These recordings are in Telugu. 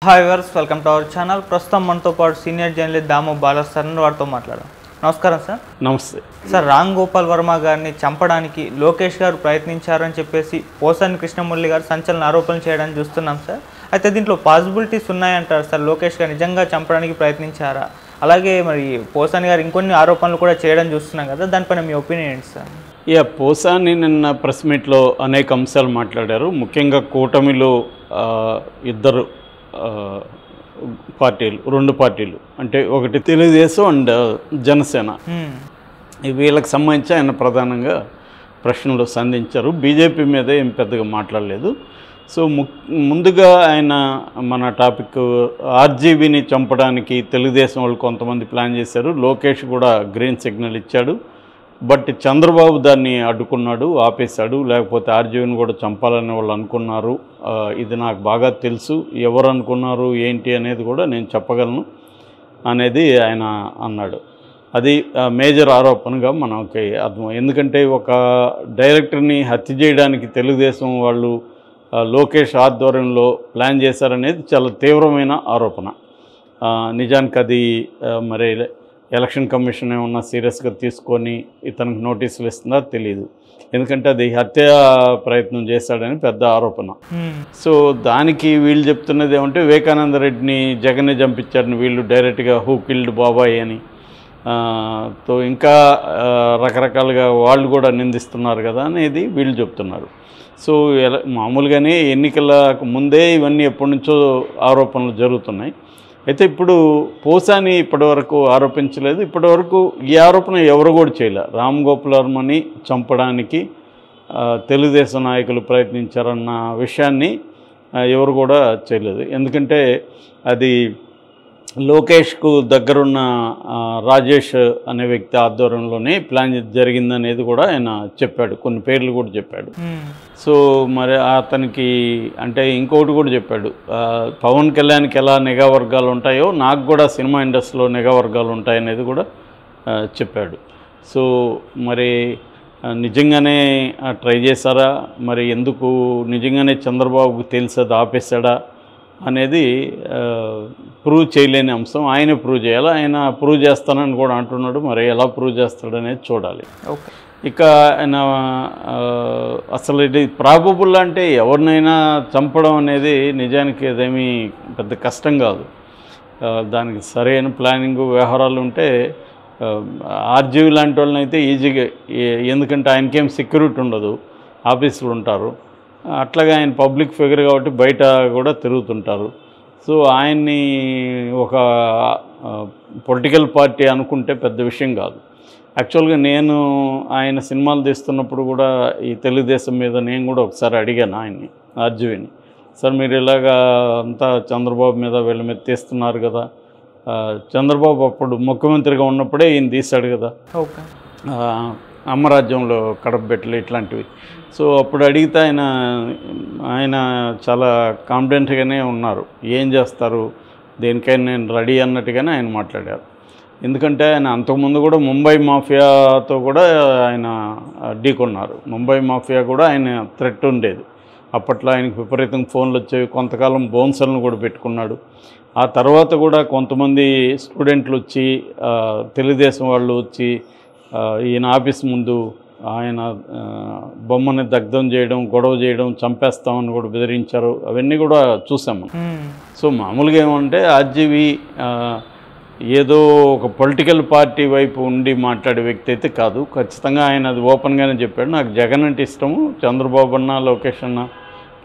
Hi viewers, welcome to our channel. ప్రస్తుతం మనతో పాటు సీనియర్ జర్నలిస్ట్ దాము బాలా సార్ వారితో మాట్లాడాం. నమస్కారం సార్. నమస్తే సార్, రామ్ గోపాల్ వర్మ గారిని చంపడానికి లోకేష్ గారు ప్రయత్నించారని చెప్పేసి పోసాని కృష్ణమురళి గారు సంచలన ఆరోపణలు చేయడానికి చూస్తున్నాం సార్. అయితే దీంట్లో పాసిబిలిటీస్ ఉన్నాయంటారు సార్. లోకేష్ గారు నిజంగా చంపడానికి ప్రయత్నించారా? అలాగే మరి పోసాని గారు ఇంకొన్ని ఆరోపణలు కూడా చేయడం చూస్తున్నాం కదా, దానిపైన మీ ఒపీనియన్ ఏంటి సార్? పోసాని నిన్న ప్రెస్ మీట్లో అనేక అంశాలు మాట్లాడారు. ముఖ్యంగా కూటమిలో ఇద్దరు పార్టీలు, రెండు పార్టీలు అంటే ఒకటి తెలుగుదేశం అండ్ జనసేన, వీళ్ళకి సంబంధించి ఆయన ప్రధానంగా ప్రశ్నలు సంధించారు. బీజేపీ మీద ఏం పెద్దగా మాట్లాడలేదు. సో ముందుగా ఆయన మన టాపిక్ ఆర్జీబీని చంపడానికి తెలుగుదేశం వాళ్ళు కొంతమంది ప్లాన్ చేశారు. లోకేష్ కూడా గ్రీన్ సిగ్నల్ ఇచ్చాడు. బట్ చంద్రబాబు దాన్ని అడ్డుకున్నాడు, ఆపేశాడు. లేకపోతే ఆర్జీబీని కూడా చంపాలని వాళ్ళు అనుకున్నారు. ఇది నాకు బాగా తెలుసు, ఎవరు అనుకున్నారు ఏంటి అనేది కూడా నేను చెప్పగలను అనేది ఆయన అన్నాడు. అది మేజర్ ఆరోపణగా మనకి అర్థం. ఎందుకంటే ఒక డైరెక్టర్ని హత్య చేయడానికి తెలుగుదేశం వాళ్ళు లోకేష్ ఆధ్వర్యంలో ప్లాన్ చేశారనేది చాలా తీవ్రమైన ఆరోపణ. నిజానికి అది మరి ఎలక్షన్ కమిషన్ ఏమన్నా సీరియస్గా తీసుకొని ఇతనికి నోటీసులు ఇస్తుందా తెలియదు. ఎందుకంటే అది హత్య ప్రయత్నం చేశాడని పెద్ద ఆరోపణ. సో దానికి వీళ్ళు చెప్తున్నది ఏమంటే వివేకానంద రెడ్డిని జగన్నే చంపించారని వీళ్ళు డైరెక్ట్గా హూ కిల్డ్ బాబాయ్ అని తో ఇంకా రకరకాలుగా వాళ్ళు కూడా నిందిస్తున్నారు కదా అనేది వీళ్ళు చెప్తున్నారు. సో మామూలుగానే ఎన్నికలకు ముందే ఇవన్నీ ఎప్పటి నుంచో ఆరోపణలు జరుగుతున్నాయి. అయితే ఇప్పుడు పోసాని ఇప్పటివరకు ఆరోపించలేదు. ఇప్పటివరకు ఈ ఆరోపణ ఎవరు కూడా చేయలే. రామ్ గోపాల్ వర్మని చంపడానికి తెలుగుదేశం నాయకులు ప్రయత్నించారన్న విషయాన్ని ఎవరు కూడా చేయలేదు. ఎందుకంటే అది లోకేష్కు దగ్గరున్న రాజేష్ అనే వ్యక్తి ఆధ్వర్యంలోనే ప్లాన్ జరిగిందనేది కూడా ఆయన చెప్పాడు. కొన్ని పేర్లు కూడా చెప్పాడు. సో మరి అతనికి అంటే ఇంకొకటి కూడా చెప్పాడు, పవన్ కళ్యాణ్కి ఎలా నిఘా వర్గాలు ఉంటాయో నాకు కూడా సినిమా ఇండస్ట్రీలో నిఘా వర్గాలు ఉంటాయనేది కూడా చెప్పాడు. సో మరి నిజంగానే ట్రై చేశారా, మరి ఎందుకు నిజంగానే చంద్రబాబుకు తెలిసేది ఆపేశాడా అనేది ప్రూవ్ చేయలేని అంశం. ఆయనే ప్రూవ్ చేయాలి. ఆయన ప్రూవ్ చేస్తానని కూడా అంటున్నాడు. మరి ఎలా ప్రూవ్ చేస్తాడనేది చూడాలి. ఓకే. ఇక ఆయన అసలు ఇది ప్రాబబుల్ అంటే ఎవరినైనా చంపడం అనేది నిజానికి అదేమీ పెద్ద కష్టం కాదు. దానికి సరైన ప్లానింగ్ వ్యవహారాలు ఉంటే ఆర్జీవీ లాంటి వాళ్ళని అయితే ఈజీగా, ఎందుకంటే ఆయనకేం సెక్యూరిటీ ఉండదు, ఆఫీసులు ఉంటారు. అట్లాగే ఆయన పబ్లిక్ ఫిగర్ కాబట్టి బయట కూడా తిరుగుతుంటారు. సో ఆయన్ని ఒక పొలిటికల్ పార్టీ అనుకుంటే పెద్ద విషయం కాదు. యాక్చువల్గా నేను ఆయన సినిమాలు తీస్తున్నప్పుడు కూడా ఈ తెలుగుదేశం మీద నేను కూడా ఒకసారి అడిగాను ఆయన్ని, ఆర్జీవీని, సార్ మీరు ఇలాగా అంతా చంద్రబాబు మీద వీళ్ళ మీద తీస్తున్నారు కదా, చంద్రబాబు అప్పుడు ముఖ్యమంత్రిగా ఉన్నప్పుడే ఈయన తీశాడు కదా అమ్మరాజ్యంలో కడపబెట్టలు ఇట్లాంటివి. సో అప్పుడు అడిగితే ఆయన చాలా కాన్ఫిడెంట్గానే ఉన్నారు. ఏం చేస్తారు, దేనికైనా నేను రెడీ అన్నట్టుగానే ఆయన మాట్లాడారు. ఎందుకంటే ఆయన అంతకుముందు కూడా ముంబై మాఫియాతో కూడా ఆయన ఢీకొన్నారు. ముంబై మాఫియా కూడా ఆయన థ్రెట్ ఉండేది. అప్పట్లో ఆయనకు విపరీతంగా ఫోన్లు వచ్చేవి. కొంతకాలం బౌన్సర్లను కూడా పెట్టుకున్నాడు. ఆ తర్వాత కూడా కొంతమంది స్టూడెంట్లు వచ్చి తెలుగుదేశం వాళ్ళు వచ్చి ఈయన ఆఫీస్ ముందు ఆయన బొమ్మని దగ్ధం చేయడం, గొడవ చేయడం, చంపేస్తామని కూడా బెదిరించారు. అవన్నీ కూడా చూసాము. సో మామూలుగా ఏమంటే ఆర్జీవీ ఏదో ఒక పొలిటికల్ పార్టీ వైపు ఉండి మాట్లాడే వ్యక్తి అయితే కాదు. ఖచ్చితంగా ఆయన అది ఓపెన్గానే చెప్పాడు. నాకు జగన్ అంటే ఇష్టము, చంద్రబాబు అన్న, లోకేష్ అన్న,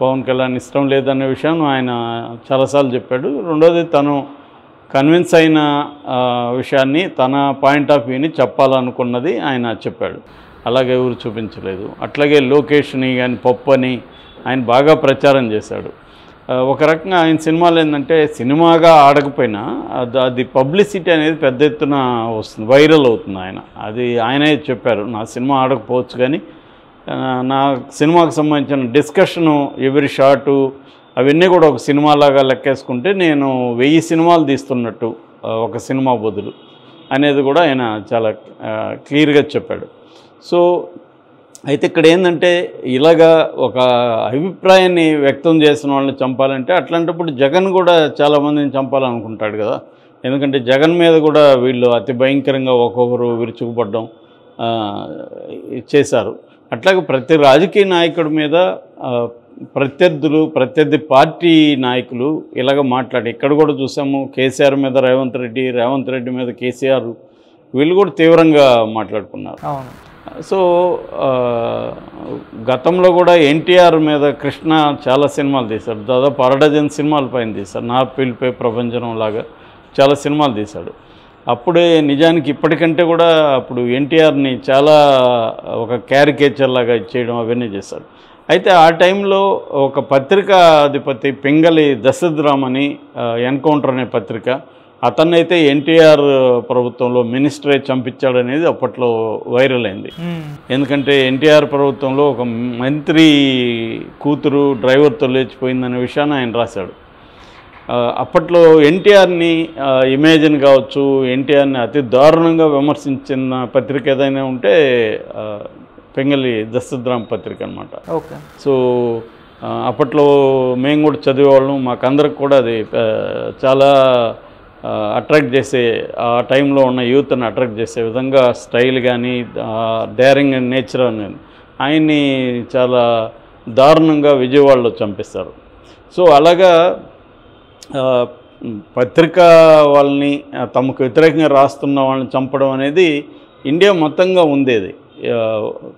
పవన్ కళ్యాణ్ ఇష్టం లేదనే విషయం ఆయన చాలాసార్లు చెప్పాడు. రెండోది తను కన్విన్స్ అయిన విషయాన్ని, తన పాయింట్ ఆఫ్ వ్యూని చెప్పాలనుకున్నది ఆయన చెప్పాడు. అలాగే ఎవరు చూపించలేదు. అట్లాగే లోకేష్ని కానీ పప్పు అని ఆయన బాగా ప్రచారం చేశాడు. ఒక రకంగా ఆయన సినిమాలు ఏంటంటే సినిమాగా ఆడకపోయినా అది పబ్లిసిటీ అనేది పెద్ద ఎత్తున వస్తుంది, వైరల్ అవుతుంది. అది ఆయనే చెప్పారు, నా సినిమా ఆడకపోవచ్చు కానీ నా సినిమాకు సంబంధించిన డిస్కషను, ఎవరి షాటు అవన్నీ కూడా ఒక సినిమాలాగా లెక్కేసుకుంటే నేను 1000 సినిమాలు తీస్తున్నట్టు ఒక సినిమా బదులు అనేది కూడా ఆయన చాలా క్లియర్గా చెప్పాడు. సో అయితే ఇక్కడ ఏంటంటే ఇలాగా ఒక అభిప్రాయాన్ని వ్యక్తం చేసిన వాళ్ళని చంపాలంటే అట్లాంటప్పుడు జగన్ కూడా చాలామందిని చంపాలనుకుంటాడు కదా. ఎందుకంటే జగన్ మీద కూడా వీళ్ళు అతి భయంకరంగా ఒక్కొక్కరు విరుచుకుపడడం చేశారు. అట్లాగే ప్రతి రాజకీయ నాయకుడి మీద ప్రత్యర్థి పార్టీ నాయకులు ఇలాగ మాట్లాడి ఇక్కడ కూడా చూసాము. కేసీఆర్ మీద రేవంత్ రెడ్డి మీద కేసీఆర్ వీళ్ళు కూడా తీవ్రంగా మాట్లాడుకున్నారు. సో గతంలో కూడా ఎన్టీఆర్ మీద కృష్ణ చాలా సినిమాలు తీశాడు. దాదాపు 1 డజన్ సినిమాల పైన తీశాడు. నా పిలిపే ప్రపంచం లాగా చాలా సినిమాలు తీశాడు. అప్పుడే నిజానికి ఇప్పటికంటే కూడా అప్పుడు ఎన్టీఆర్ని చాలా ఒక క్యారికేచర్ లాగా ఇచ్చేయడం అవన్నీ చేశాడు. అయితే ఆ టైంలో ఒక పత్రికా అధిపతి పింగళి దశరథరామ్ అని ఎన్కౌంటర్ అనే పత్రిక, అతన్నైతే ఎన్టీఆర్ ప్రభుత్వంలో మినిస్టరే చంపించాడనేది అప్పట్లో వైరల్ అయింది. ఎందుకంటే ఎన్టీఆర్ ప్రభుత్వంలో ఒక మంత్రి కూతురు డ్రైవర్తో లేచిపోయిందనే విషయాన్ని ఆయన రాశాడు. అప్పట్లో ఎన్టీఆర్ని ఇమేజిన్ కావచ్చు, ఎన్టీఆర్ని అతి దారుణంగా విమర్శించిన పత్రిక ఏదైనా ఉంటే పింగళి దశరథరామ్ పత్రిక అనమాట. సో అప్పట్లో మేము కూడా చదివేవాళ్ళం, మాకందరికి కూడా అది చాలా అట్రాక్ట్ చేసే, ఆ టైంలో ఉన్న యూత్ని అట్రాక్ట్ చేసే విధంగా స్టైల్ కానీ డేరింగ్ అండ్ నేచర్ అనేది ఆయన్ని చాలా దారుణంగా విజయవాడలో చంపిస్తారు. సో అలాగా పత్రికా వాళ్ళని తమకు వ్యతిరేకంగా రాస్తున్న వాళ్ళని చంపడం అనేది ఇండియా మొత్తంగా ఉండేది.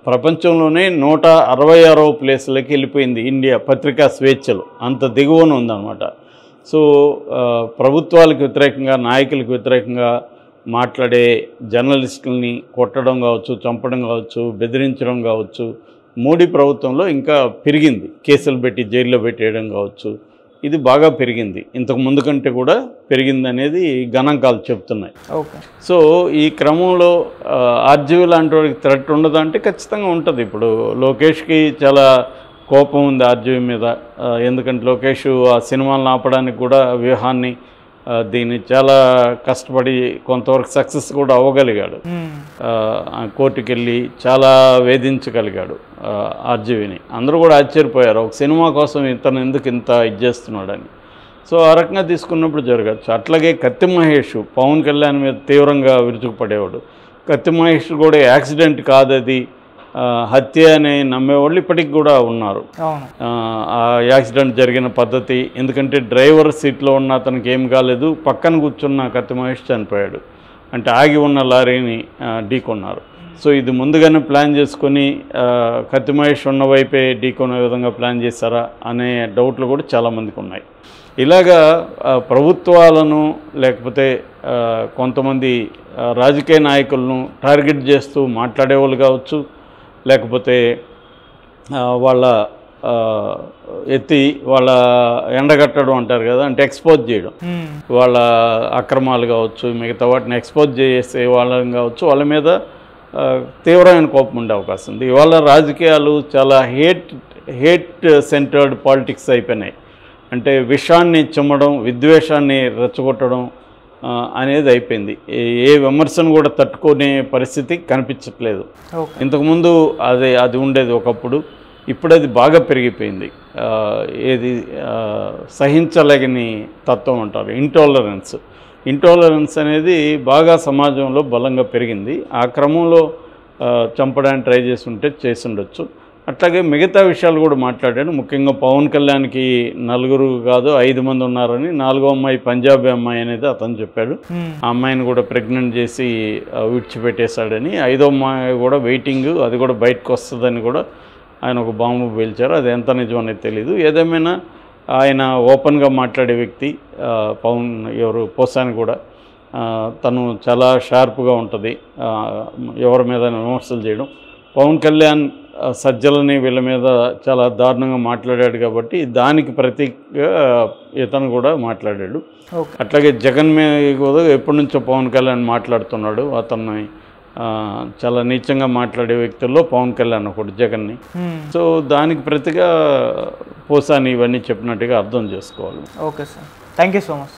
ప్రపంచంలోనే 166వ ప్లేస్లకి వెళ్ళిపోయింది ఇండియా పత్రికా స్వేచ్ఛలు, అంత దిగువన ఉందన్నమాట. సో ప్రభుత్వాలకు వ్యతిరేకంగా, నాయకులకు వ్యతిరేకంగా మాట్లాడే జర్నలిస్టులని కొట్టడం కావచ్చు, చంపడం కావచ్చు, బెదిరించడం కావచ్చు మోడీ ప్రభుత్వంలో ఇంకా పెరిగింది. కేసులు పెట్టి జైల్లో పెట్టేయడం కావచ్చు, ఇది బాగా పెరిగింది. ఇంతకు ముందు కంటే కూడా పెరిగింది అనేది గణాంకాలు చెప్తున్నాయి. సో ఈ క్రమంలో ఆర్జీవి లాంటి వాడికి థ్రెట్ ఉండదంటే ఖచ్చితంగా ఉంటుంది. ఇప్పుడు లోకేష్కి చాలా కోపం ఉంది ఆర్జీవి మీద. ఎందుకంటే లోకేష్ ఆ సినిమాలను ఆపడానికి కూడా వ్యూహాన్ని దీన్ని చాలా కష్టపడి కొంతవరకు సక్సెస్ కూడా అవ్వగలిగాడు. కోర్టుకి వెళ్ళి చాలా వేధించగలిగాడు ఆర్జీవిని. అందరూ కూడా ఆశ్చర్యపోయారు, ఒక సినిమా కోసం ఇతను ఎందుకు ఇంత ఇది చేస్తున్నాడని. సో ఆ రకంగా తీసుకున్నప్పుడు జరగచ్చు. అట్లాగే కత్తి మహేష్ పవన్ కళ్యాణ్ మీద తీవ్రంగా విరుచుకుపడేవాడు. కత్తి మహేష్ కూడా యాక్సిడెంట్ కాదది, హత్య అని నమ్మేవాళ్ళు ఇప్పటికి కూడా ఉన్నారు. ఆ యాక్సిడెంట్ జరిగిన పద్ధతి, ఎందుకంటే డ్రైవర్ సీట్లో ఉన్న అతనికి ఏం కాలేదు, పక్కన కూర్చున్న కత్తి మహేష్ చనిపోయాడు. అంటే ఆగి ఉన్న లారీని ఢీకొన్నారు. సో ఇది ముందుగానే ప్లాన్ చేసుకొని కత్తి మహేష్ ఉన్న వైపే ఢీకొనే విధంగా ప్లాన్ చేశారా అనే డౌట్లు కూడా చాలామందికి ఉన్నాయి. ఇలాగా ప్రభుత్వాలను లేకపోతే కొంతమంది రాజకీయ నాయకులను టార్గెట్ చేస్తూ మాట్లాడేవాళ్ళు కావచ్చు, లేకపోతే వాళ్ళ వాళ్ళ ఎండగట్టడం అంటారు కదా, అంటే ఎక్స్పోజ్ చేయడం, వాళ్ళ అక్రమాలు కావచ్చు, మిగతా వాటిని ఎక్స్పోజ్ చేసే వాళ్ళని కావచ్చు, వాళ్ళ మీద తీవ్రమైన కోపం ఉండే అవకాశం ఉంది. ఇవాళ రాజకీయాలు చాలా హేట్ సెంటర్డ్ పాలిటిక్స్ అయిపోయినాయి. అంటే విషాన్ని చిమ్మడం, విద్వేషాన్ని రెచ్చగొట్టడం అనేది అయిపోయింది. ఏ విమర్శను కూడా తట్టుకునే పరిస్థితి కనిపించట్లేదు. ఇంతకుముందు అది ఉండేది ఒకప్పుడు, ఇప్పుడు అది బాగా పెరిగిపోయింది. ఏది సహించలేని తత్వం అంటారు, ఇంటాలరెన్స్ అనేది బాగా సమాజంలో బలంగా పెరిగింది. ఆ క్రమంలో చంపడానికి ట్రై చేసి ఉండొచ్చు. అట్లాగే మిగతా విషయాలు కూడా మాట్లాడాడు. ముఖ్యంగా పవన్ కళ్యాణ్కి 4 కాదు 5 మంది ఉన్నారని, 4వ అమ్మాయి పంజాబీ అమ్మాయి అనేది అతను చెప్పాడు. ఆ అమ్మాయిని కూడా ప్రెగ్నెంట్ చేసి విడిచిపెట్టేశాడని, 5వ అమ్మాయి కూడా వెయిటింగ్, అది కూడా బయటకు వస్తుందని కూడా ఆయన ఒక బాంబు పేల్చారు. అది ఎంత నిజం అనేది తెలీదు. ఏదేమైనా ఆయన ఓపెన్గా మాట్లాడే వ్యక్తి. పోసాని కూడా తను చాలా షార్ప్గా ఉంటుంది, ఎవరి మీద విమర్శలు చేయడం. పవన్ కళ్యాణ్ సజ్జలని వీళ్ళ మీద చాలా దారుణంగా మాట్లాడాడు కాబట్టి దానికి ప్రతీకగా ఇతను కూడా మాట్లాడాడు. అట్లాగే జగన్ మీద కూడా ఎప్పటి నుంచో పవన్ కళ్యాణ్ మాట్లాడుతున్నాడు. అతన్ని చాలా నీచంగా మాట్లాడే వ్యక్తుల్లో పవన్ కళ్యాణ్ ఒకటి, జగన్ని. సో దానికి ప్రతిగా పోసాని ఇవన్నీ చెప్పినట్టుగా అర్థం చేసుకోవాలి. Okay sir, thank you so much.